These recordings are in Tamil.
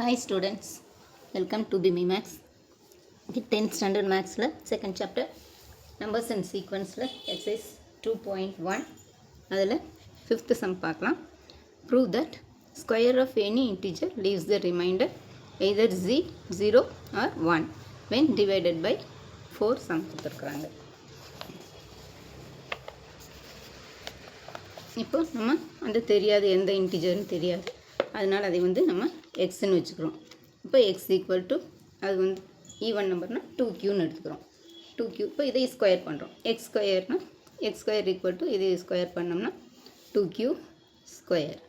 Hi students, welcome to BMI Maths. 10th standard Maths second chapter numbers and sequence exercise 2.1 அதில் 5th sum பார்க்கலாம். Prove that square of any integer leaves the remainder either 0 or 1 when divided by 4 sum கொடுத்துருக்குறாங்க. இப்போ நம்ம அந்த தெரியாது எந்த இன்டிஜர்னு தெரியாது, அதனால் அதை வந்து நம்ம எக்ஸ்ன்னு வச்சுக்கிறோம். இப்போ எக்ஸ் ஈக்குவல் டு அது வந்து ஈவன் நம்பர்னால் 2q எடுத்துக்கிறோம். 2q இப்போ இதை ஸ்கொயர் பண்ணுறோம். எக்ஸ் ஸ்கொயர்னால் எக்ஸ் ஸ்கொயர் ஈக்குவல் டு இதை ஸ்கொயர் பண்ணோம்னா 2q ஸ்கொயர்.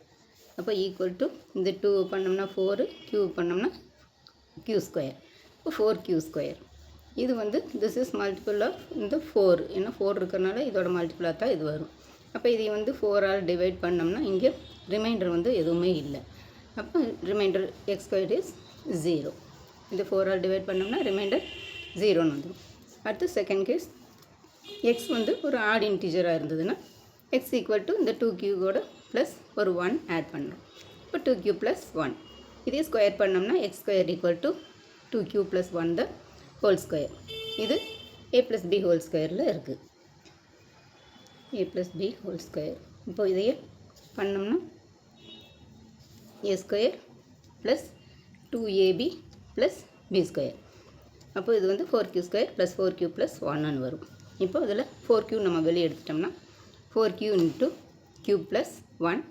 அப்போ ஈக்குவல் டு இந்த 2 பண்ணோம்னா 4, q பண்ணோம்னா q ஸ்கொயர். இப்போ 4q ஸ்கொயர். இது வந்து திஸ் இஸ் மல்டிபிள் ஆஃப் இந்த 4, ஏன்னா 4 இருக்கிறனால இதோட மல்டிபிளாக தான் இது வரும். அப்போ இதை வந்து 4ஆல் டிவைட் பண்ணோம்னா இங்கே ரிமைண்டர் வந்து எதுவுமே இல்லை. அப்போ ரிமைண்டர் எக்ஸ் ஸ்கொயர் இஸ் 0. இந்த 4ஆல் டிவைட் பண்ணோம்னா ரிமைண்டர் 0ன்னு வந்துடும். அடுத்து செகண்ட் கேஸ், எக்ஸ் வந்து ஒரு ஆட் இன்டிஜராக இருந்ததுன்னா எக்ஸ் ஈக்குவல் டு இந்த 2q ப்ளஸ் ஒரு 1 ஆட் பண்ணுறோம். இப்போ 2q ப்ளஸ் 1 இதே ஸ்கொயர் பண்ணோம்னா X square equal to 2q plus 1 the whole square. இது a ப்ளஸ் b ஹோல் ஸ்கொயரில் இருக்குது. a plus b whole square. இப்போ இதையே பண்ணோம்னா a square plus 2ab plus b square. அப்போ இது வந்து 4q square plus 4q plus 1ன்னு வரும். இப்போ இதில் 4q நம்ம வெளியே எடுத்துட்டோம்னா 4q இன்ட்டு q ப்ளஸ் 1,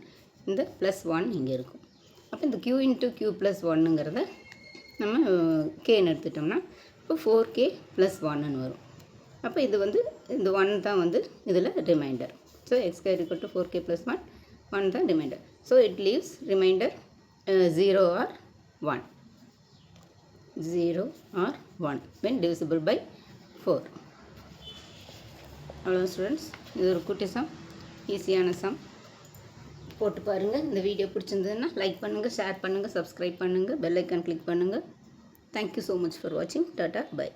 இந்த ப்ளஸ் 1 இங்கே இருக்கும். அப்போ இந்த q இன்ட்டு q ப்ளஸ் 1ங்கிறத நம்ம கேன்னு எடுத்துட்டோம்னா இப்போ 4k ப்ளஸ் 1ன்னு வரும். அப்போ இது வந்து இந்த 1 தான் வந்து இதில் remainder. So x square equal to 4k plus 1 தான் remainder. So it leaves remainder 0 or 1. 0 or 1 when divisible by 4. அவ்வளோ ஸ்டூடெண்ட்ஸ், இது ஒரு குட்டி சம், ஈஸியான சம். போட்டு பாருங்கள். இந்த வீடியோ பிடிச்சிருந்ததுன்னா லைக் பண்ணுங்கள், ஷேர் பண்ணுங்கள், சப்ஸ்கிரைப் பண்ணுங்கள், பெல் ஐக்கான் கிளிக் பண்ணுங்கள். தேங்க்யூ ஸோ மச் ஃபார் வாட்சிங். Tata, by.